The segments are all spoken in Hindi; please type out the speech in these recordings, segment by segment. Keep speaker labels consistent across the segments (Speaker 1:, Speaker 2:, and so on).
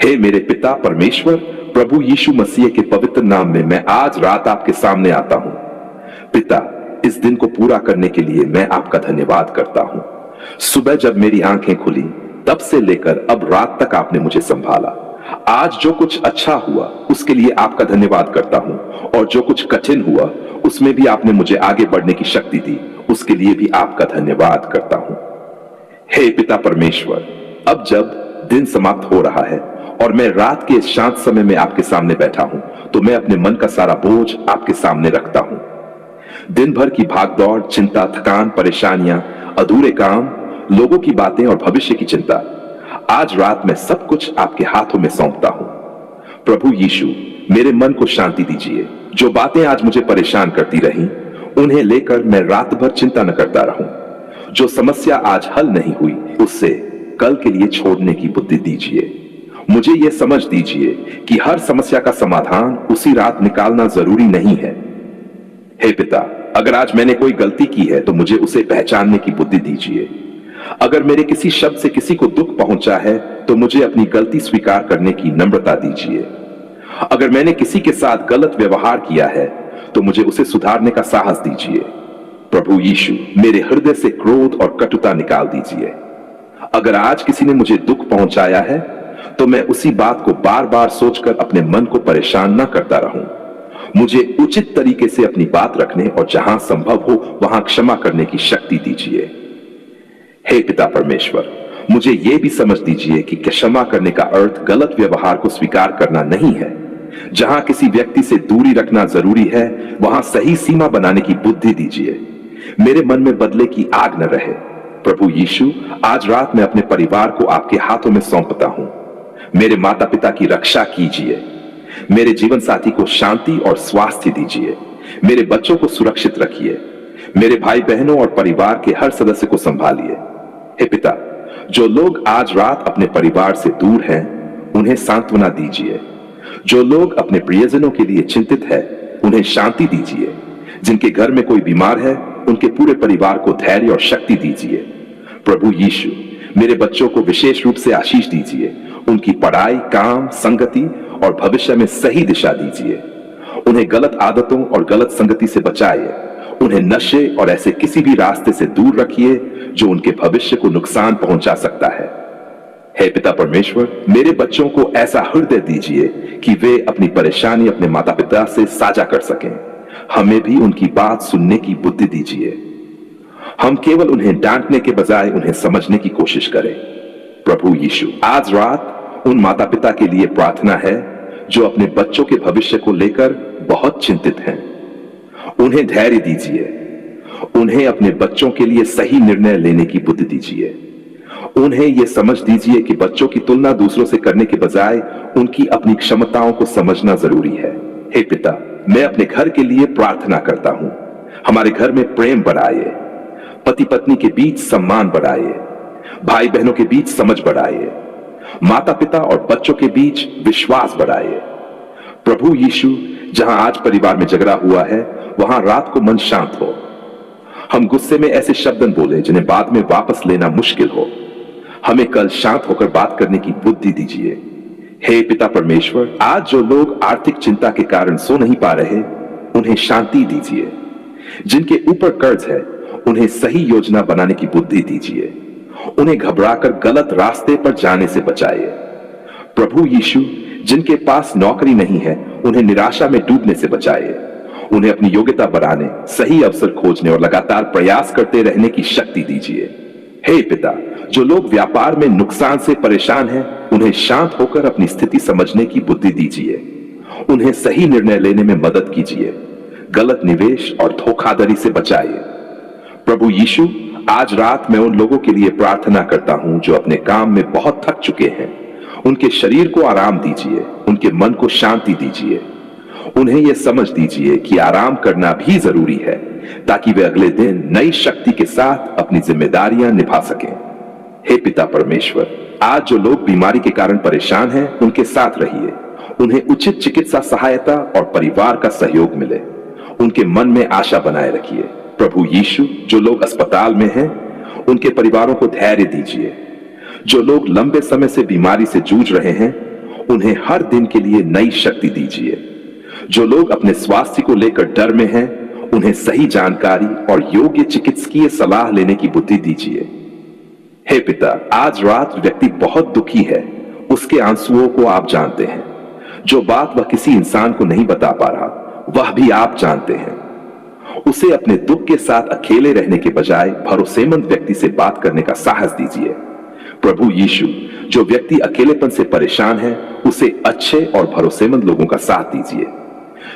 Speaker 1: हे मेरे पिता परमेश्वर, प्रभु यीशु मसीह के पवित्र नाम में मैं आज रात आपके सामने आता हूं। पिता, इस दिन को पूरा करने के लिए मैं आपका धन्यवाद करता हूं। सुबह जब मेरी आंखें खुली तब से लेकर अब रात तक आपने मुझे संभाला। आज जो कुछ अच्छा हुआ उसके लिए आपका धन्यवाद करता हूं, और जो कुछ कठिन हुआ उसमें भी आपने मुझे आगे बढ़ने की शक्ति दी, उसके लिए भी आपका धन्यवाद करता हूं। हे पिता परमेश्वर, अब जब दिन समाप्त हो रहा है और मैं रात के शांत समय में आपके सामने बैठा हूं, तो मैं अपने मन का सारा बोझ आपके सामने रखता हूं। दिन भर की भागदौड़, चिंता, थकान, परेशानियां, अधूरे काम, लोगों की बातें और भविष्य की चिंता, आज रात मैं सब कुछ आपके हाथों में सौंपता हूं। प्रभु यीशु, मेरे मन को शांति दीजिए। जो बातें आज मुझे परेशान करती रहीं, उन्हें लेकर मैं रात भर चिंता न करता रहूं। जो समस्या आज हल नहीं हुई, उससे कल के लिए छोड़ने की बुद्धि दीजिए। मुझे यह समझ दीजिए कि हर समस्या का समाधान उसी रात निकालना जरूरी नहीं है। हे पिता, अगर आज मैंने कोई गलती की है तो मुझे उसे पहचानने की बुद्धि दीजिए। अगर मेरे किसी शब्द से किसी को दुख पहुंचा है तो मुझे अपनी गलती स्वीकार करने की नम्रता दीजिए। अगर मैंने किसी के साथ गलत व्यवहार किया है तो मुझे उसे सुधारने का साहस दीजिए। प्रभु यीशु, मेरे हृदय से क्रोध और कटुता निकाल दीजिए। अगर आज किसी ने मुझे दुख पहुंचाया है तो मैं उसी बात को बार बार सोचकर अपने मन को परेशान न करता रहूं। मुझे उचित तरीके से अपनी बात रखने और जहां संभव हो वहां क्षमा करने की शक्ति दीजिए। हे पिता परमेश्वर, मुझे यह भी समझ दीजिए कि क्षमा करने का अर्थ गलत व्यवहार को स्वीकार करना नहीं है। जहां किसी व्यक्ति से दूरी रखना जरूरी है, वहां सही सीमा बनाने की बुद्धि दीजिए। मेरे मन में बदले की आग न रहे। प्रभु यीशु, आज रात मैं अपने परिवार को आपके हाथों में सौंपता हूं। मेरे माता पिता की रक्षा कीजिए। मेरे जीवन साथी को शांति और स्वास्थ्य दीजिए। मेरे बच्चों को सुरक्षित रखिए। मेरे भाई बहनों और परिवार के हर सदस्य को संभालिए। हे पिता, जो लोग आज रात अपने परिवार से दूर हैं, उन्हें सांत्वना दीजिए। जो लोग अपने प्रियजनों के लिए चिंतित है, उन्हें शांति दीजिए। जिनके घर में कोई बीमार है, उनके पूरे परिवार को धैर्य और शक्ति दीजिए। प्रभु यीशु, मेरे बच्चों को विशेष रूप से आशीष दीजिए। उनकी पढ़ाई, काम, संगति और भविष्य में सही दिशा दीजिए। उन्हें गलत आदतों और गलत संगति से बचाइए। उन्हें नशे और ऐसे किसी भी रास्ते से दूर रखिए जो उनके भविष्य को नुकसान पहुंचा सकता है। हे पिता परमेश्वर, मेरे बच्चों को ऐसा हृदय दीजिए कि वे अपनी परेशानी अपने माता पिता से साझा कर सकें। हमें भी उनकी बात सुनने की बुद्धि दीजिए। हम केवल उन्हें डांटने के बजाय उन्हें समझने की कोशिश करें। प्रभु यीशु, आज रात उन माता पिता के लिए प्रार्थना है जो अपने बच्चों के भविष्य को लेकर बहुत चिंतित हैं। उन्हें धैर्य दीजिए। उन्हें अपने बच्चों के लिए सही निर्णय लेने की बुद्धि दीजिए। उन्हें यह समझ दीजिए कि बच्चों की तुलना दूसरों से करने के बजाय उनकी अपनी क्षमताओं को समझना जरूरी है। हे पिता, मैं अपने घर के लिए प्रार्थना करता हूं। हमारे घर में प्रेम बढ़ाइए। पति पत्नी के बीच सम्मान बढ़ाइए। भाई बहनों के बीच समझ बढ़ाइए। माता पिता और बच्चों के बीच विश्वास बढ़ाइए। प्रभु यीशु, जहां आज परिवार में झगड़ा हुआ है, वहां रात को मन शांत हो। हम गुस्से में ऐसे शब्द बोले जिन्हें बाद में वापस लेना मुश्किल हो। हमें कल शांत होकर बात करने की बुद्धि दीजिए। हे पिता परमेश्वर, आज जो लोग आर्थिक चिंता के कारण सो नहीं पा रहे, उन्हें शांति दीजिए। जिनके ऊपर कर्ज है, उन्हें सही योजना बनाने की बुद्धि दीजिए। उन्हें घबराकर गलत रास्ते पर जाने से बचाइए। प्रभु यीशु, जिनके पास नौकरी नहीं है, उन्हें निराशा में डूबने से बचाइए। उन्हें अपनी योग्यता बढ़ाने, सही अवसर खोजने और लगातार प्रयास करते रहने की शक्ति दीजिए। हे पिता, जो लोग व्यापार में नुकसान से परेशान हैं, उन्हें शांत होकर अपनी स्थिति समझने की बुद्धि दीजिए। उन्हें सही निर्णय लेने में मदद कीजिए। गलत निवेश और धोखाधड़ी से बचाइए। प्रभु यीशु, आज रात मैं उन लोगों के लिए प्रार्थना करता हूं जो अपने काम में बहुत थक चुके हैं। उनके शरीर को आराम दीजिए। उनके मन को शांति दीजिए। उन्हें यह समझ दीजिए कि आराम करना भी जरूरी है, ताकि वे अगले दिन नई शक्ति के साथ अपनी जिम्मेदारियां निभा सकें। हे पिता परमेश्वर, आज जो लोग बीमारी के कारण परेशान हैं, उनके साथ रहिए। उन्हें उचित चिकित्सा सहायता और परिवार का सहयोग मिले। उनके मन में आशा बनाए रखिए। प्रभु यीशु, जो लोग अस्पताल में हैं, उनके परिवारों को धैर्य दीजिए। जो लोग लंबे समय से बीमारी से जूझ रहे हैं, उन्हें हर दिन के लिए नई शक्ति दीजिए। जो लोग अपने स्वास्थ्य को लेकर डर में हैं, उन्हें सही जानकारी और योग्य चिकित्सकीय सलाह लेने की बुद्धि दीजिए। हे पिता, आज रात व्यक्ति बहुत दुखी है, उसके आंसुओं को आप जानते हैं। जो बात वह किसी इंसान को नहीं बता पा रहा, वह भी आप जानते हैं। उसे अपने दुख के साथ अकेले रहने के बजाय भरोसेमंद व्यक्ति से बात करने का साहस दीजिए। प्रभु यीशु, जो व्यक्ति अकेलेपन से परेशान है, उसे अच्छे और भरोसेमंद लोगों का साथ दीजिए।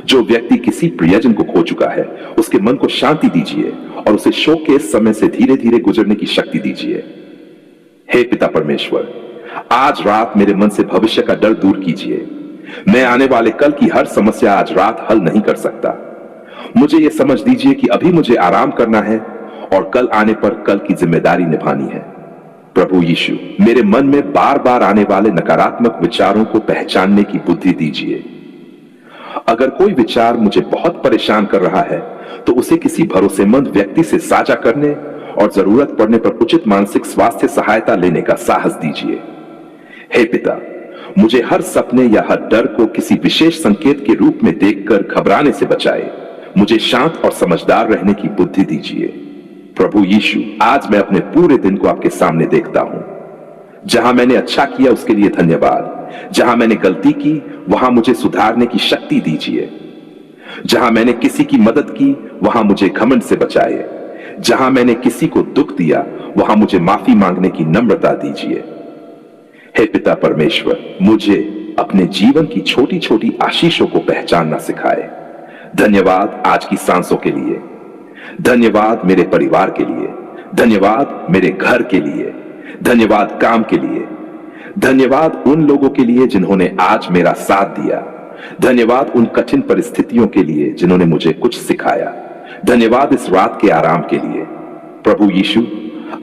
Speaker 1: जो व्यक्ति किसी प्रियजन को खो चुका है, उसके मन को शांति दीजिए और उसे शोक के इस समय से धीरे धीरे गुजरने की शक्ति दीजिए। हे पिता परमेश्वर, आज रात मेरे मन से भविष्य का डर दूर कीजिए। मैं आने वाले कल की हर समस्या आज रात हल नहीं कर सकता। मुझे यह समझ दीजिए कि अभी मुझे आराम करना है और कल आने पर कल की जिम्मेदारी निभानी है। प्रभु यीशु, मेरे मन में बार बार आने वाले नकारात्मक विचारों को पहचानने की बुद्धि दीजिए। अगर कोई विचार मुझे बहुत परेशान कर रहा है, तो उसे किसी भरोसेमंद व्यक्ति से साझा करने और जरूरत पड़ने पर उचित मानसिक स्वास्थ्य सहायता लेने का साहस दीजिए। हे पिता, मुझे हर सपने या हर डर को किसी विशेष संकेत के रूप में देखकर घबराने से बचाए। मुझे शांत और समझदार रहने की बुद्धि दीजिए। प्रभु यीशु, आज मैं अपने पूरे दिन को आपके सामने देखता हूं। जहां मैंने अच्छा किया उसके लिए धन्यवाद। जहां मैंने गलती की, वहां मुझे सुधारने की शक्ति दीजिए। जहां मैंने किसी की मदद की, वहां मुझे घमंड से बचाए। जहां मैंने किसी को दुख दिया, वहां मुझे माफी मांगने की नम्रता दीजिए। हे पिता परमेश्वर, मुझे अपने जीवन की छोटी छोटी आशीषों को पहचानना सिखाए। धन्यवाद आज की सांसों के लिए, धन्यवाद मेरे परिवार के लिए, धन्यवाद मेरे घर के लिए, धन्यवाद काम के लिए, धन्यवाद उन लोगों के लिए जिन्होंने आज मेरा साथ दिया, धन्यवाद उन कठिन परिस्थितियों के लिए जिन्होंने मुझे कुछ सिखाया, धन्यवाद इस रात के आराम के लिए। प्रभु यीशु,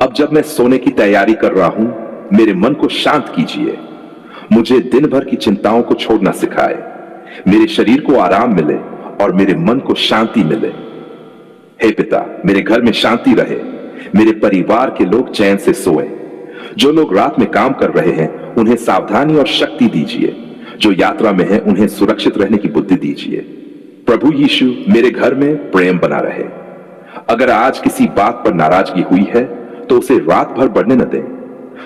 Speaker 1: अब जब मैं सोने की तैयारी कर रहा हूं, मेरे मन को शांत कीजिए। मुझे दिन भर की चिंताओं को छोड़ना सिखाए। मेरे शरीर को आराम मिले और मेरे मन को शांति मिले। हे पिता, मेरे घर में शांति रहे, मेरे परिवार के लोग चैन से सोए। जो लोग रात में काम कर रहे हैं, उन्हें सावधानी और शक्ति दीजिए। जो यात्रा में हैं, उन्हें सुरक्षित रहने की बुद्धि दीजिए। प्रभु यीशु, मेरे घर में प्रेम बना रहे। अगर आज किसी बात पर नाराजगी हुई है, तो उसे रात भर बढ़ने न दें।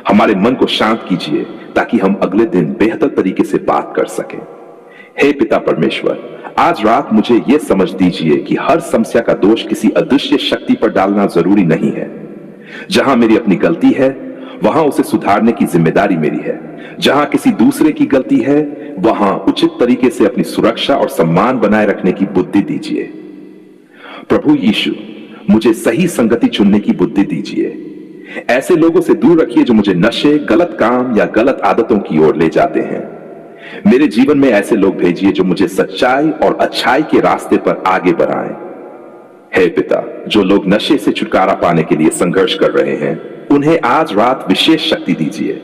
Speaker 1: हमारे मन को शांत कीजिए ताकि हम अगले दिन बेहतर तरीके से बात कर सकें। हे पिता परमेश्वर, आज रात मुझे यह समझ दीजिए कि हर समस्या का दोष किसी अदृश्य शक्ति पर डालना जरूरी नहीं है। जहां मेरी अपनी गलती है, वहां उसे सुधारने की जिम्मेदारी मेरी है। जहां किसी दूसरे की गलती है, वहां उचित तरीके से अपनी सुरक्षा और सम्मान बनाए रखने की बुद्धि दीजिए। प्रभु यीशु, मुझे सही संगति चुनने की बुद्धि दीजिए। ऐसे लोगों से दूर रखिए जो मुझे नशे, गलत काम या गलत आदतों की ओर ले जाते हैं। मेरे जीवन में ऐसे लोग भेजिए जो मुझे सच्चाई और अच्छाई के रास्ते पर आगे बढ़ाएं। हे पिता, जो लोग नशे से छुटकारा पाने के लिए संघर्ष कर रहे हैं, उन्हें आज रात विशेष शक्ति दीजिए।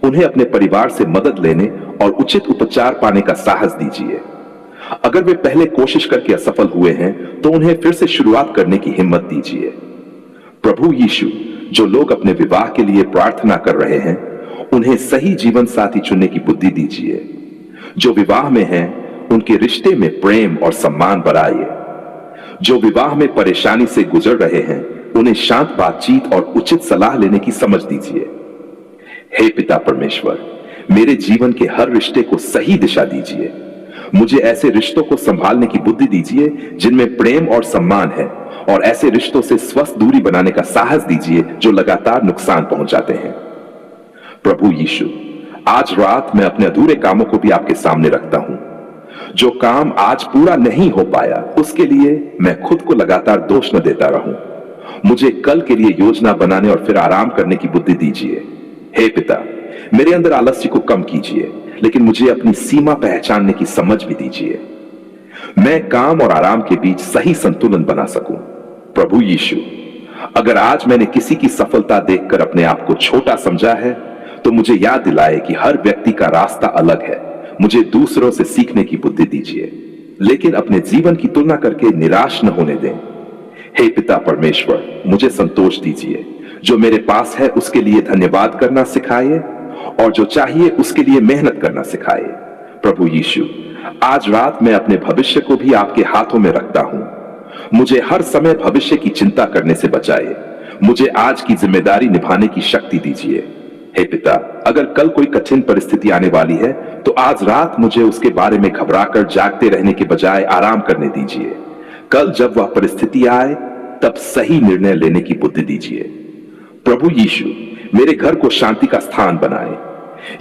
Speaker 1: उन्हें अपने परिवार से मदद लेने और उचित उपचार पाने का साहस दीजिए। अगर वे पहले कोशिश करके असफल हुए हैं, तो उन्हें फिर से शुरुआत करने की हिम्मत दीजिए। प्रभु यीशु, जो लोग अपने विवाह के लिए प्रार्थना कर रहे हैं, उन्हें सही जीवन साथी चुनने की बुद्धि दीजिए। जो विवाह में हैं, उनके रिश्ते में प्रेम और सम्मान बढ़ाइए। जो विवाह में परेशानी से गुजर रहे हैं, उन्हें शांत बातचीत और उचित सलाह लेने की समझ दीजिए। हे पिता परमेश्वर, मेरे जीवन के हर रिश्ते को सही दिशा दीजिए। मुझे ऐसे रिश्तों को संभालने की बुद्धि दीजिए जिनमें प्रेम और सम्मान है, और ऐसे रिश्तों से स्वस्थ दूरी बनाने का साहस दीजिए जो लगातार नुकसान पहुंचाते हैं। प्रभु यीशु, आज रात मैं अपने अधूरे कामों को भी आपके सामने रखता हूं। जो काम आज पूरा नहीं हो पाया, उसके लिए मैं खुद को लगातार दोष न देता रहूं। मुझे कल के लिए योजना बनाने और फिर आराम करने की बुद्धि दीजिए। हे पिता, मेरे अंदर आलस्य को कम कीजिए, लेकिन मुझे अपनी सीमा पहचानने की समझ भी दीजिए। मैं काम और आराम के बीच सही संतुलन बना सकूं। प्रभु यीशु, अगर आज मैंने किसी की सफलता देखकर अपने आप को छोटा समझा है, तो मुझे याद दिलाए कि हर व्यक्ति का रास्ता अलग है। मुझे दूसरों से सीखने की बुद्धि दीजिए, लेकिन अपने जीवन की तुलना करके निराश न होने दें। हे पिता परमेश्वर, मुझे संतोष दीजिए। जो मेरे पास है उसके लिए धन्यवाद करना सिखाइए, और जो चाहिए उसके लिए मेहनत करना सिखाए। प्रभु यीशु, आज रात मैं अपने भविष्य को भी आपके हाथों में रखता हूं। मुझे हर समय भविष्य की चिंता करने से बचाए। मुझे आज की जिम्मेदारी निभाने की शक्ति दीजिए। हे पिता, अगर कल कोई कठिन परिस्थिति आने वाली है तो आज रात मुझे उसके बारे में घबराकर जागते रहने के बजाय आराम करने दीजिए। कल जब वह परिस्थिति आए तब सही निर्णय लेने की बुद्धि दीजिए। प्रभु यीशु, मेरे घर को शांति का स्थान बनाए।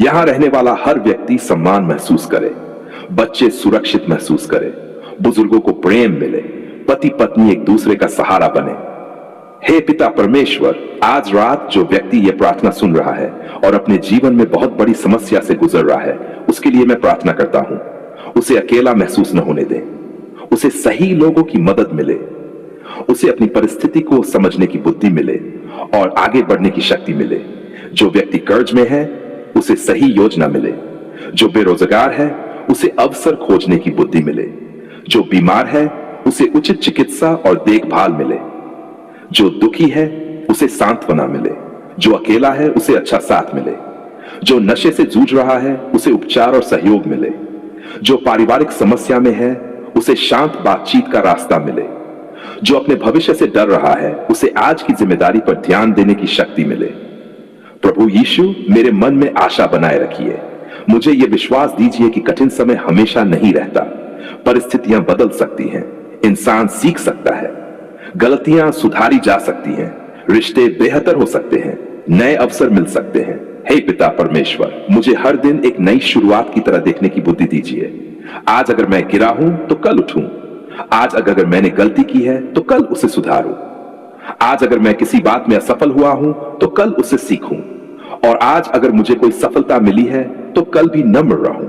Speaker 1: यहां रहने वाला हर व्यक्ति सम्मान महसूस करे, बच्चे सुरक्षित महसूस करें, बुजुर्गों को प्रेम मिले, पति पत्नी एक दूसरे का सहारा बने। हे पिता परमेश्वर, आज रात जो व्यक्ति ये प्रार्थना सुन रहा है और अपने जीवन में बहुत बड़ी समस्या से गुजर रहा है, उसके लिए मैं प्रार्थना करता हूं। उसे अकेला महसूस न होने दें, उसे सही लोगों की मदद मिले, उसे अपनी परिस्थिति को समझने की बुद्धि मिले और आगे बढ़ने की शक्ति मिले। जो व्यक्ति कर्ज में है उसे सही योजना मिले, जो बेरोजगार है उसे अवसर खोजने की बुद्धि मिले, जो बीमार है उसे उचित चिकित्सा और देखभाल मिले, जो दुखी है उसे सांत्वना मिले, जो अकेला है उसे अच्छा साथ मिले, जो नशे से जूझ रहा है उसे उपचार और सहयोग मिले, जो पारिवारिक समस्या में है उसे शांत बातचीत का रास्ता मिले, जो अपने भविष्य से डर रहा है उसे आज की जिम्मेदारी पर ध्यान देने की शक्ति मिले। प्रभु यीशु, मेरे मन में आशा बनाए रखिए। मुझे यह विश्वास दीजिए कि कठिन समय हमेशा नहीं रहता। परिस्थितियां बदल सकती हैं, इंसान सीख सकता है, गलतियां सुधारी जा सकती हैं, रिश्ते बेहतर हो सकते हैं, नए अवसर मिल सकते हैं। हे पिता परमेश्वर, मुझे हर दिन एक नई शुरुआत की तरह देखने की बुद्धि दीजिए। आज अगर मैं गिरा हूं तो कल उठूं। आज अगर मैंने गलती की है तो कल उसे सुधारूं। आज अगर मैं किसी बात में असफल हुआ हूं तो कल उससे सीखूं। और आज अगर मुझे कोई सफलता मिली है तो कल भी नम्र रहूं।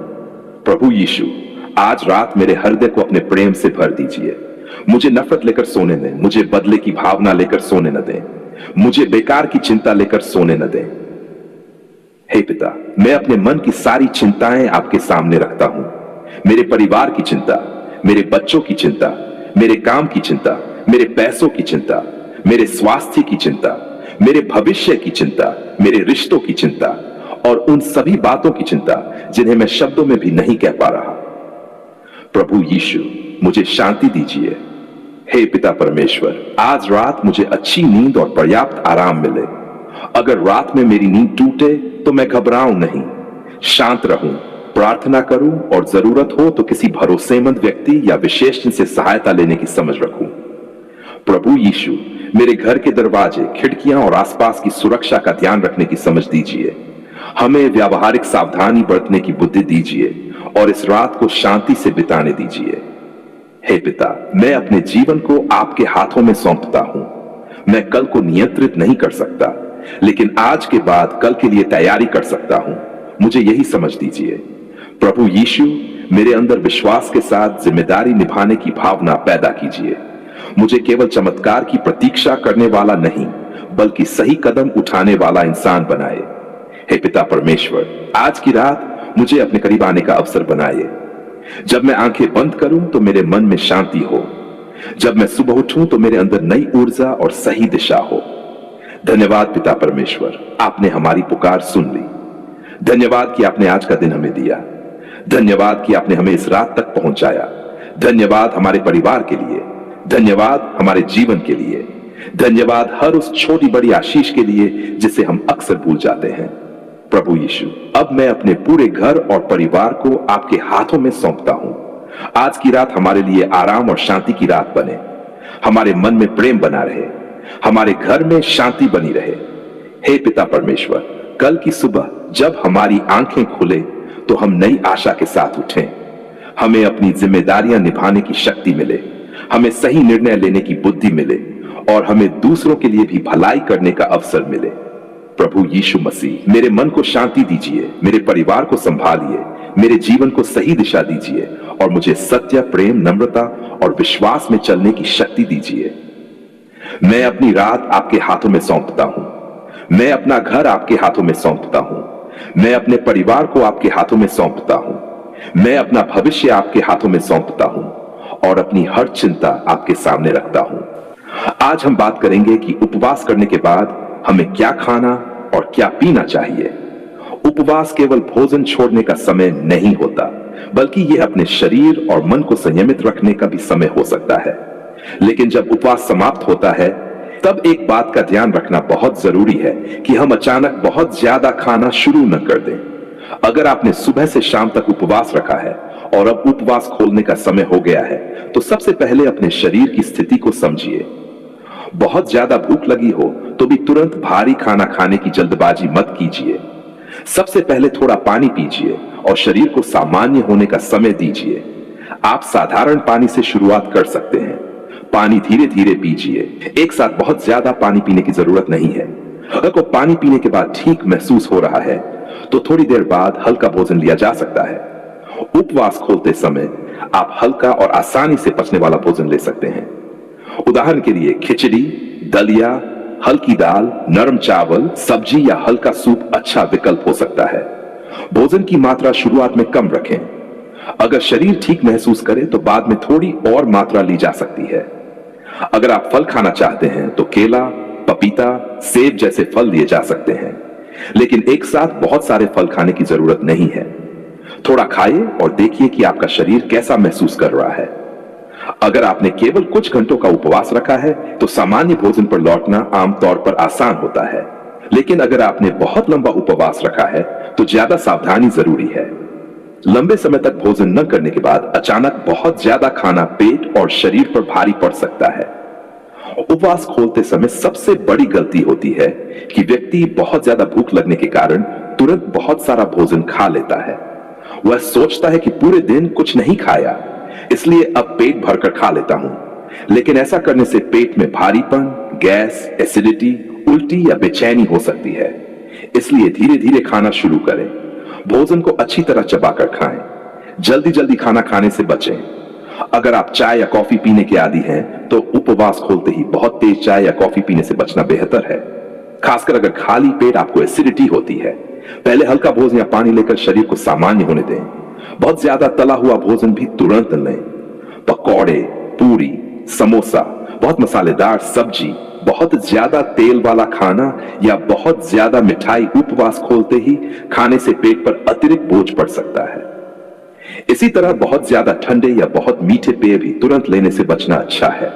Speaker 1: प्रभु यीशु, आज रात मेरे हृदय को अपने प्रेम से भर दीजिए। मुझे नफरत लेकर सोने दें, मुझे बदले की भावना लेकर सोने न दें, मुझे बेकार की चिंता लेकर सोने न दें। हे पिता, मैं अपने मन की सारी चिंताएं आपके सामने रखता हूं। मेरे परिवार की चिंता, मेरे बच्चों की चिंता, मेरे काम की चिंता, मेरे पैसों की चिंता, मेरे स्वास्थ्य की चिंता, मेरे भविष्य की चिंता, मेरे रिश्तों की चिंता और उन सभी बातों की चिंता जिन्हें मैं शब्दों में भी नहीं कह पा रहा। प्रभु यीशु, मुझे शांति दीजिए। हे पिता परमेश्वर, आज रात मुझे अच्छी नींद और पर्याप्त आराम मिले। अगर रात में मेरी नींद टूटे तो मैं घबराऊं नहीं, शांत रहूं, प्रार्थना करूं और जरूरत हो तो किसी भरोसेमंद व्यक्ति या विशेषज्ञ से सहायता लेने की समझ रखूं। प्रभु यीशु, मेरे घर के दरवाजे, खिड़कियां और आसपास की सुरक्षा का ध्यान रखने की समझ दीजिए। हमें व्यावहारिक सावधानी बरतने की बुद्धि दीजिए और इस रात को शांति से बिताने दीजिए। हे पिता, मैं अपने जीवन को आपके हाथों में सौंपता हूं। मैं कल को नियंत्रित नहीं कर सकता, लेकिन आज के बाद कल के लिए तैयारी कर सकता हूं। मुझे यही समझ दीजिए। प्रभु यीशु, मेरे अंदर विश्वास के साथ जिम्मेदारी निभाने की भावना पैदा कीजिए। मुझे केवल चमत्कार की प्रतीक्षा करने वाला नहीं, बल्कि सही कदम उठाने वाला इंसान बनाए। हे पिता परमेश्वर, आज की रात मुझे अपने करीब आने का अवसर बनाइए। जब मैं आंखें बंद करूं तो मेरे मन में शांति हो। जब मैं सुबह उठूं तो मेरे अंदर नई ऊर्जा और सही दिशा हो। धन्यवाद पिता परमेश्वर, आपने हमारी पुकार सुन ली। धन्यवाद कि आपने आज का दिन हमें दिया। धन्यवाद कि आपने हमें इस रात तक पहुंचाया। धन्यवाद हमारे परिवार के लिए, धन्यवाद हमारे जीवन के लिए, धन्यवाद हर उस छोटी बड़ी आशीष के लिए जिसे हम अक्सर भूल जाते हैं। प्रभु यीशु, अब मैं अपने पूरे घर और परिवार को आपके हाथों में सौंपता हूं। आज की रात हमारे लिए आराम और शांति की रात बने। हमारे मन में प्रेम बना रहे, हमारे घर में शांति बनी रहे। हे पिता परमेश्वर, कल की सुबह जब हमारी आंखें खुले तो हम नई आशा के साथ उठें। हमें अपनी जिम्मेदारियां निभाने की शक्ति मिले, हमें सही निर्णय लेने की बुद्धि मिले और हमें दूसरों के लिए भी भलाई करने का अवसर मिले। प्रभु यीशु मसीह, मेरे मन को शांति दीजिए, मेरे परिवार को संभालिए, मेरे जीवन को सही दिशा दीजिए और मुझे सत्य, प्रेम, नम्रता और विश्वास में चलने की शक्ति दीजिए। मैं अपनी रात आपके हाथों में सौंपता हूं। मैं अपना घर आपके हाथों में सौंपता हूं। मैं अपने परिवार को आपके हाथों में सौंपता हूं। मैं अपना भविष्य आपके हाथों में सौंपता हूं और अपनी हर चिंता आपके सामने रखता हूं। आज हम बात करेंगे कि उपवास करने के बाद हमें क्या खाना और क्या पीना चाहिए। उपवास केवल भोजन छोड़ने का समय नहीं होता, बल्कि यह अपने शरीर और मन को संयमित रखने का भी समय हो सकता है। लेकिन जब उपवास समाप्त होता है, तब एक बात का ध्यान रखना बहुत जरूरी है कि हम अचानक बहुत ज्यादा खाना शुरू न कर दें। अगर आपने सुबह से शाम तक उपवास रखा है और अब उपवास खोलने का समय हो गया है, तो सबसे पहले अपने शरीर की स्थिति को समझिए। बहुत ज्यादा भूख लगी हो तो भी तुरंत भारी खाना खाने की जल्दबाजी मत कीजिए। सबसे पहले थोड़ा पानी पीजिए और शरीर को सामान्य होने का समय दीजिए। आप साधारण पानी से शुरुआत कर सकते हैं। पानी धीरे धीरे पीजिए, एक साथ बहुत ज्यादा पानी पीने की जरूरत नहीं है। अगर को पानी पीने के बाद ठीक महसूस हो रहा है, तो थोड़ी देर बाद हल्का भोजन लिया जा सकता है। उपवास खोलते समय आप हल्का और आसानी से पचने वाला भोजन ले सकते हैं। उदाहरण के लिए खिचड़ी, दलिया, हल्की दाल, नरम चावल, सब्जी या हल्का सूप अच्छा विकल्प हो सकता है। भोजन की मात्रा शुरुआत में कम रखें। अगर शरीर ठीक महसूस करे तो बाद में थोड़ी और मात्रा ली जा सकती है। अगर आप फल खाना चाहते हैं तो केला, पपीता, सेब जैसे फल लिए जा सकते हैं, लेकिन एक साथ बहुत सारे फल खाने की जरूरत नहीं है। थोड़ा खाइए और देखिए कि आपका शरीर कैसा महसूस कर रहा है। अगर आपने केवल कुछ घंटों का उपवास रखा है, तो सामान्य भोजन पर लौटना आमतौर पर आसान होता है। लेकिन अगर आपने बहुत लंबा उपवास रखा है, तो ज्यादा सावधानी जरूरी है। लंबे समय तक भोजन न करने के बाद अचानक बहुत ज्यादा खाना पेट और शरीर पर भारी पड़ सकता है। उपवास खोलते समय सबसे बड़ी गलती होती है कि व्यक्ति बहुत ज्यादा भूख लगने के कारण तुरंत बहुत सारा भोजन खा लेता है। वह सोचता है कि पूरे दिन कुछ नहीं खाया, इसलिए अब पेट भरकर खा लेता हूं। लेकिन ऐसा करने से पेट में भारीपन, गैस, एसिडिटी, उल्टी या बेचैनी हो सकती है। इसलिए धीरे धीरे खाना शुरू करें। भोजन को अच्छी तरह चबाकर खाएं। जल्दी जल्दी खाना खाने से बचें। अगर आप चाय या कॉफी पीने के आदी हैं, तो उपवास खोलते ही बहुत तेज चाय या कॉफी पीने से बचना बेहतर है, खासकर अगर खाली पेट आपको एसिडिटी होती है। पहले हल्का भोजन या पानी लेकर शरीर को सामान्य होने दें। बहुत ज्यादा तला हुआ भोजन भी तुरंत लें। पकौड़े, पूरी, समोसा, बहुत मसालेदार सब्जी, बहुत ज्यादा तेल वाला खाना या बहुत ज्यादा मिठाई उपवास खोलते ही खाने से पेट पर अतिरिक्त बोझ पड़ सकता है। इसी तरह बहुत ज्यादा ठंडे या बहुत मीठे पेय भी तुरंत लेने से बचना अच्छा है।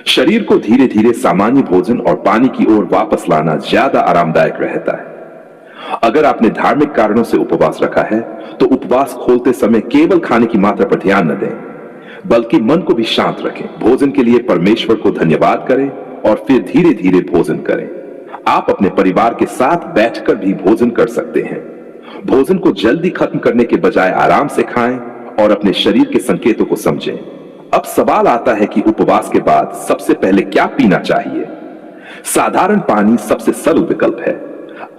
Speaker 1: शरीर को धीरे धीरे सामान्य भोजन और पानी की ओर वापस लाना ज्यादा आरामदायक रहता है। अगर आपने धार्मिक कारणों से उपवास रखा है, तो उपवास खोलते समय केवल खाने की मात्रा पर ध्यान न दें, बल्कि मन को भी शांत रखें। भोजन के लिए परमेश्वर को धन्यवाद करें और फिर धीरे धीरे भोजन करें। आप अपने परिवार के साथ बैठकर भी भोजन कर सकते हैं। भोजन को जल्दी खत्म करने के बजाय आराम से खाएं और अपने शरीर के संकेतों को समझें। अब सवाल आता है कि उपवास के बाद सबसे पहले क्या पीना चाहिए। साधारण पानी सबसे सरल विकल्प है।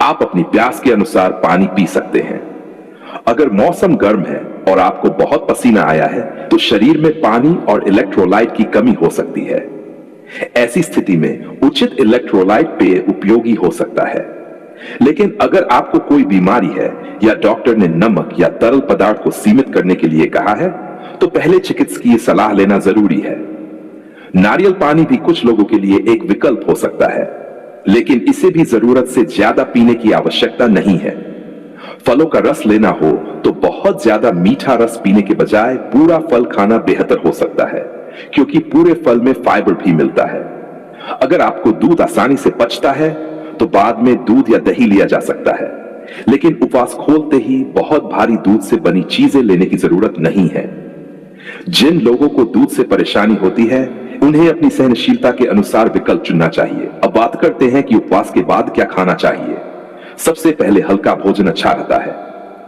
Speaker 1: आप अपनी प्यास के अनुसार पानी पी सकते हैं। अगर मौसम गर्म है और आपको बहुत पसीना आया है, तो शरीर में पानी और इलेक्ट्रोलाइट की कमी हो सकती है। ऐसी स्थिति में उचित इलेक्ट्रोलाइट पेय उपयोगी हो सकता है। लेकिन अगर आपको कोई बीमारी है या डॉक्टर ने नमक या तरल पदार्थ को सीमित करने के लिए कहा है, तो पहले चिकित्सकीय सलाह लेना जरूरी है। नारियल पानी भी कुछ लोगों के लिए एक विकल्प हो सकता है, लेकिन इसे भी जरूरत से ज्यादा पीने की आवश्यकता नहीं है। फलों का रस लेना हो तो बहुत ज्यादा मीठा रस पीने के बजाय पूरा फल खाना बेहतर हो सकता है, क्योंकि पूरे फल में फाइबर भी मिलता है। अगर आपको दूध आसानी से पचता है, तो बाद में दूध या दही लिया जा सकता है, लेकिन उपवास खोलते ही बहुत भारी दूध से बनी चीजें लेने की जरूरत नहीं है। जिन लोगों को दूध से परेशानी होती है, उन्हें अपनी सहनशीलता के अनुसार विकल्प चुनना चाहिए। अब बात करते हैं कि उपवास के बाद क्या खाना चाहिए। सबसे पहले हल्का भोजन अच्छा रहता है।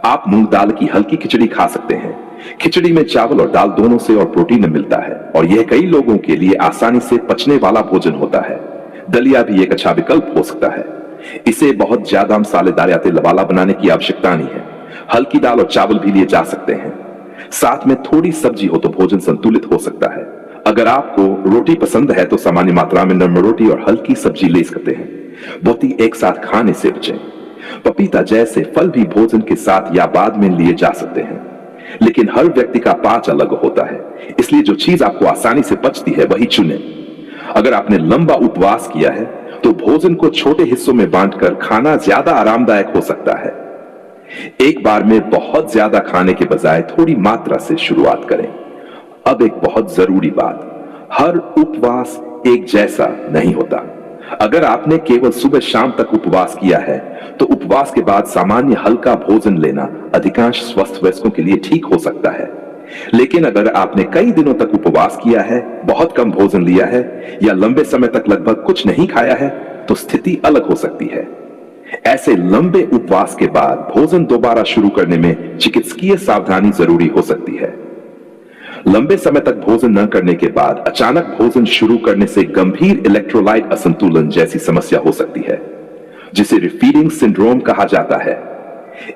Speaker 1: आप मूंग दाल की हल्की खिचड़ी खा सकते हैं। खिचड़ी में चावल और दाल दोनों से और प्रोटीन मिलता है, और यह कई लोगों के लिए आसानी से पचने वाला भोजन होता है। दलिया भी एक अच्छा विकल्प हो सकता है। इसे बहुत ज्यादा मसालेदार या तेल वाला बनाने की आवश्यकता नहीं है। हल्की दाल और चावल भी लिए जा सकते हैं। साथ में थोड़ी सब्जी हो तो भोजन संतुलित हो सकता है। अगर आपको रोटी पसंद है, तो सामान्य मात्रा में नरम रोटी और हल्की सब्जी ले सकते हैं। बहुती एक साथ खाने से बचें। पपीता जैसे फल भी भोजन के साथ या बाद में लिए जा सकते हैं, लेकिन हर व्यक्ति का पाच अलग होता है, इसलिए जो चीज आपको आसानी से पचती है वही चुनें। अगर आपने लंबा उपवास किया है तो भोजन को छोटे हिस्सों में बांटकर खाना ज्यादा आरामदायक हो सकता है। एक बार में बहुत ज्यादा खाने के बजाय थोड़ी मात्रा से शुरुआत करें। अब एक बहुत जरूरी बात, हर उपवास एक जैसा नहीं होता। अगर आपने केवल सुबह शाम तक उपवास किया है तो उपवास के बाद सामान्य हल्का भोजन लेना अधिकांश स्वस्थ वयस्कों के लिए ठीक हो सकता है। लेकिन अगर आपने कई दिनों तक उपवास किया है, बहुत कम भोजन लिया है या लंबे समय तक लगभग कुछ नहीं खाया है तो स्थिति अलग हो सकती है। ऐसे लंबे उपवास के बाद भोजन दोबारा शुरू करने में चिकित्सकीय सावधानी जरूरी हो सकती है। लंबे समय तक भोजन न करने के बाद अचानक भोजन शुरू करने से गंभीर इलेक्ट्रोलाइट असंतुलन जैसी समस्या हो सकती है, जिसे रिफीडिंग सिंड्रोम कहा जाता है।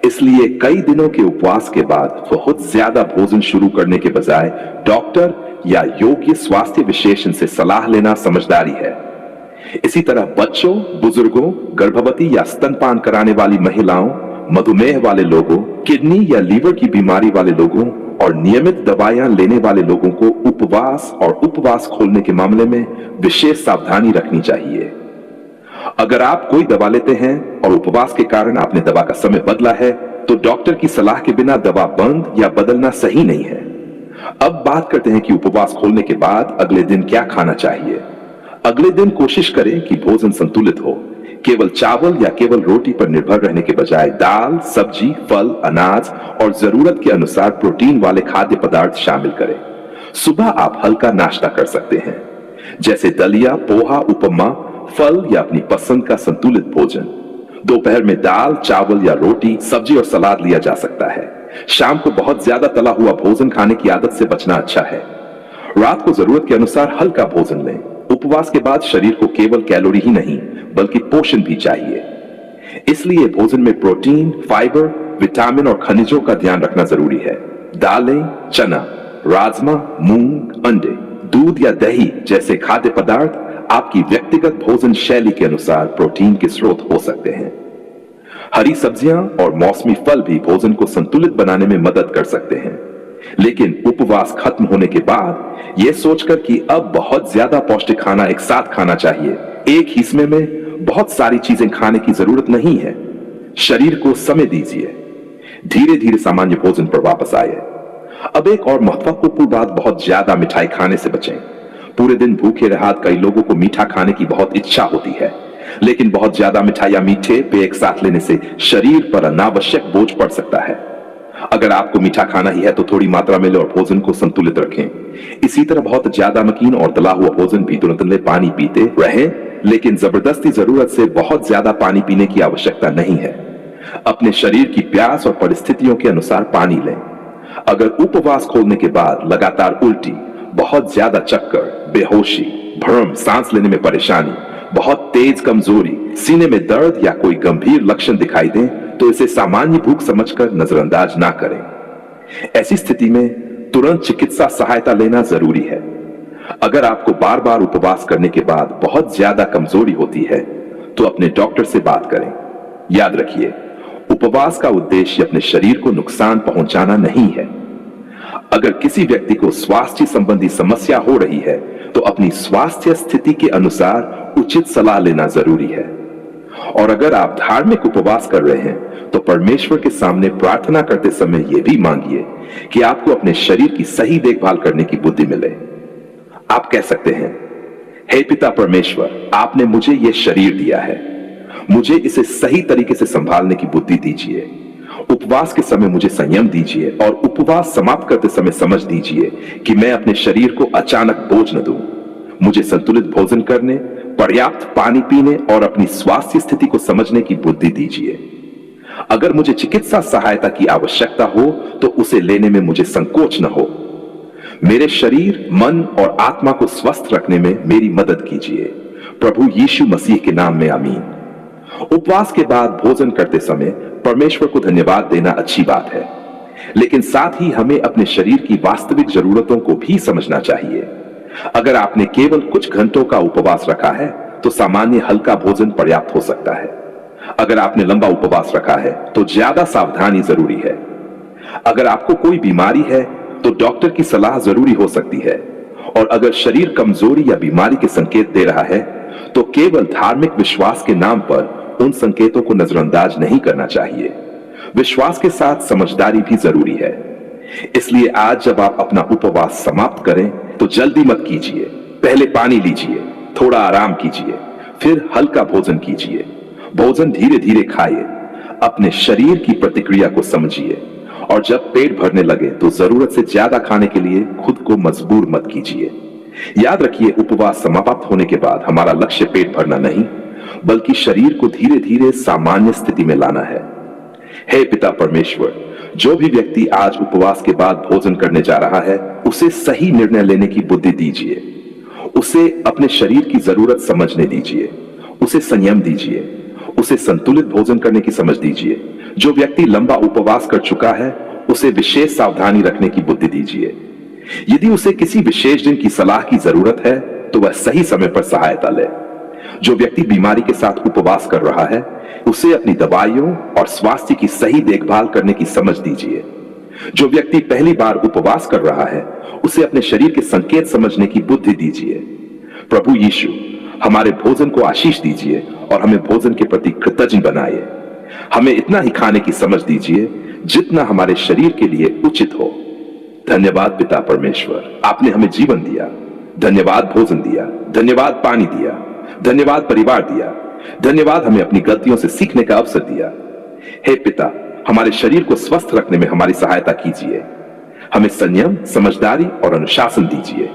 Speaker 1: इसलिए कई दिनों के उपवास के बाद बहुत ज्यादा भोजन शुरू करने के बजाय डॉक्टर या योग्य स्वास्थ्य विशेषज्ञ से सलाह लेना समझदारी है। इसी तरह बच्चों, बुजुर्गों, गर्भवती या स्तनपान कराने वाली महिलाओं, मधुमेह वाले लोगों, किडनी या लीवर की बीमारी वाले लोगों और नियमित दवाइयां लेने वाले लोगों को उपवास और उपवास खोलने के मामले में विशेष सावधानी रखनी चाहिए। अगर आप कोई दवा लेते हैं और उपवास के कारण आपने दवा का समय बदला है तो डॉक्टर की सलाह के बिना दवा बंद या बदलना सही नहीं है। अब बात करते हैं कि उपवास खोलने के बाद अगले दिन क्या खाना चाहिए। अगले दिन कोशिश करें कि भोजन संतुलित हो। केवल चावल या केवल रोटी पर निर्भर रहने के बजाय दाल, सब्जी, फल, अनाज और जरूरत के अनुसार प्रोटीन वाले खाद्य पदार्थ शामिल करें। सुबह आप हल्का नाश्ता कर सकते हैं, जैसे दलिया, पोहा, उपमा, फल या अपनी पसंद का संतुलित भोजन। दोपहर में दाल, चावल या रोटी, सब्जी और सलाद लिया जा सकता है। शाम को बहुत ज्यादा तला हुआ भोजन खाने की आदत से बचना अच्छा है। रात को जरूरत के अनुसार हल्का भोजन लें। उपवास के बाद शरीर को केवल कैलोरी ही नहीं बल्कि पोषण भी चाहिए। इसलिए भोजन में प्रोटीन, फाइबर, विटामिन और खनिजों का ध्यान रखना जरूरी है। दालें, चना, राजमा, मूंग, अंडे, दूध या दही जैसे खाद्य पदार्थ आपकी व्यक्तिगत भोजन शैली के अनुसार प्रोटीन के स्रोत हो सकते हैं। हरी सब्जियां और मौसमी फल भी भोजन को संतुलित बनाने में मदद कर सकते हैं। लेकिन उपवास खत्म होने के बाद यह सोचकर कि अब बहुत ज्यादा पौष्टिक खाना एक साथ खाना चाहिए, एक ही समय में बहुत सारी चीजें खाने की जरूरत नहीं है। शरीर को समय दीजिए, धीरे धीरे सामान्य भोजन पर वापस आए। अब एक और महत्वपूर्ण बात, बहुत ज्यादा मिठाई खाने से बचें। पूरे दिन भूखे रहा कई लोगों को मीठा खाने की बहुत इच्छा होती है, लेकिन बहुत ज्यादा मिठाई या मीठे पेय एक साथ लेने से शरीर पर अनावश्यक बोझ पड़ सकता है। अगर आपको मीठा खाना ही है तो थोड़ी मात्रा में ले और भोजन को संतुलित रखें। इसी तरह बहुत ज्यादा नमकीन और तला हुआ भोजन भी तुरंत ले, पानी पीते रहें, लेकिन जबरदस्ती जरूरत से बहुत ज्यादा पानी पीने की आवश्यकता नहीं है। अपने शरीर की प्यास और परिस्थितियों के अनुसार पानी लें। अगर उपवास खोलने के बाद लगातार उल्टी, बहुत ज्यादा चक्कर, बेहोशी, भ्रम, सांस लेने में परेशानी, बहुत तेज कमजोरी, सीने में दर्द या कोई गंभीर लक्षण दिखाई दें तो इसे सामान्य भूख समझकर नजरअंदाज ना करें। ऐसी स्थिति में तुरंत चिकित्सा सहायता लेना जरूरी है। अगर आपको बार बार उपवास करने के बाद बहुत ज्यादा कमजोरी होती है तो अपने डॉक्टर से बात करें। याद रखिए, उपवास का उद्देश्य अपने शरीर को नुकसान पहुंचाना नहीं है। अगर किसी व्यक्ति को स्वास्थ्य संबंधी समस्या हो रही है तो अपनी स्वास्थ्य स्थिति के अनुसार उचित सलाह लेना जरूरी है। और अगर आप धार्मिक उपवास कर रहे हैं तो परमेश्वर के सामने प्रार्थना करते समय यह भी मांगिए कि आपको अपने शरीर की सही देखभाल करने की बुद्धि मिले। आप कह सकते हैं, हे पिता परमेश्वर, आपने मुझे यह शरीर दिया है, मुझे इसे सही तरीके से संभालने की बुद्धि दीजिए। उपवास के समय मुझे संयम दीजिए और उपवास समाप्त करते समय समझ दीजिए कि मैं अपने शरीर को अचानक बोझ न दूं। मुझे संतुलित भोजन करने, पर्याप्त पानी पीने और अपनी स्वास्थ्य स्थिति को समझने की बुद्धि दीजिए। अगर मुझे चिकित्सा सहायता की आवश्यकता हो तो उसे लेने में मुझे संकोच न हो। मेरे शरीर, मन और आत्मा को स्वस्थ रखने में मेरी मदद कीजिए। प्रभु यीशु मसीह के नाम में आमीन। उपवास के बाद भोजन करते समय परमेश्वर को धन्यवाद देना अच्छी बात है, लेकिन साथ ही हमें अपने शरीर की वास्तविक जरूरतों को भी समझना चाहिए। अगर आपने केवल कुछ घंटों का उपवास रखा है तो सामान्य हल्का भोजन पर्याप्त हो सकता है। अगर आपने लंबा उपवास रखा है तो ज्यादा सावधानी जरूरी है। अगर आपको कोई बीमारी है तो डॉक्टर की सलाह जरूरी हो सकती है और अगर शरीर कमजोरी या बीमारी के संकेत दे रहा है तो केवल धार्मिक विश्वास के नाम पर उन संकेतों को नजरअंदाज नहीं करना चाहिए। विश्वास के साथ समझदारी भी जरूरी है। इसलिए आज जब आप अपना उपवास समाप्त करें तो जल्दी मत कीजिए। पहले पानी लीजिए, थोड़ा आराम कीजिए, फिर हल्का भोजन कीजिए। भोजन धीरे धीरे खाइए, अपने शरीर की प्रतिक्रिया को समझिए और जब पेट भरने लगे तो जरूरत से ज्यादा खाने के लिए खुद को मजबूर मत कीजिए। याद रखिए, उपवास समाप्त होने के बाद हमारा लक्ष्य पेट भरना नहीं बल्कि शरीर को धीरे धीरे सामान्य स्थिति में लाना है। हे पिता परमेश्वर, जो भी व्यक्ति आज उपवास के बाद भोजन करने जा रहा है उसे सही निर्णय लेने की बुद्धि दीजिए। उसे अपने शरीर की जरूरत समझने दीजिए, उसे संयम दीजिए, उसे संतुलित भोजन करने की समझ दीजिए। जो व्यक्ति लंबा उपवास कर चुका है उसे विशेष सावधानी रखने की बुद्धि दीजिए। यदि उसे किसी विशेष दिन की सलाह की जरूरत है तो वह सही समय पर सहायता ले। जो व्यक्ति बीमारी के साथ उपवास कर रहा है उसे अपनी दवाइयों और स्वास्थ्य की सही देखभाल करने की समझ दीजिए। जो व्यक्ति पहली बार उपवास कर रहा है उसे अपने शरीर के संकेत समझने की बुद्धि दीजिए। प्रभु यीशु, हमारे भोजन को आशीष दीजिए और हमें भोजन के प्रति कृतज्ञ बनाइए। हमें इतना ही खाने की समझ दीजिए जितना हमारे शरीर के लिए उचित हो। धन्यवाद पिता परमेश्वर, आपने हमें जीवन दिया। धन्यवाद भोजन दिया, धन्यवाद पानी दिया, धन्यवाद परिवार दिया, धन्यवाद हमें अपनी गलतियों से सीखने का अवसर दिया। हे पिता, हमारे शरीर को स्वस्थ रखने में हमारी सहायता कीजिए। हमें संयम, समझदारी और अनुशासन दीजिए।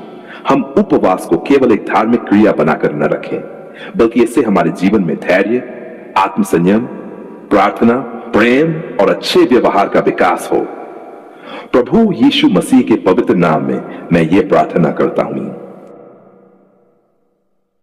Speaker 1: हम उपवास को केवल एक धार्मिक क्रिया बनाकर न रखें बल्कि इससे हमारे जीवन में धैर्य, आत्मसंयम, प्रार्थना, प्रेम और अच्छे व्यवहार का विकास हो। प्रभु यीशु मसीह के पवित्र नाम में मैं ये प्रार्थना करता हूं।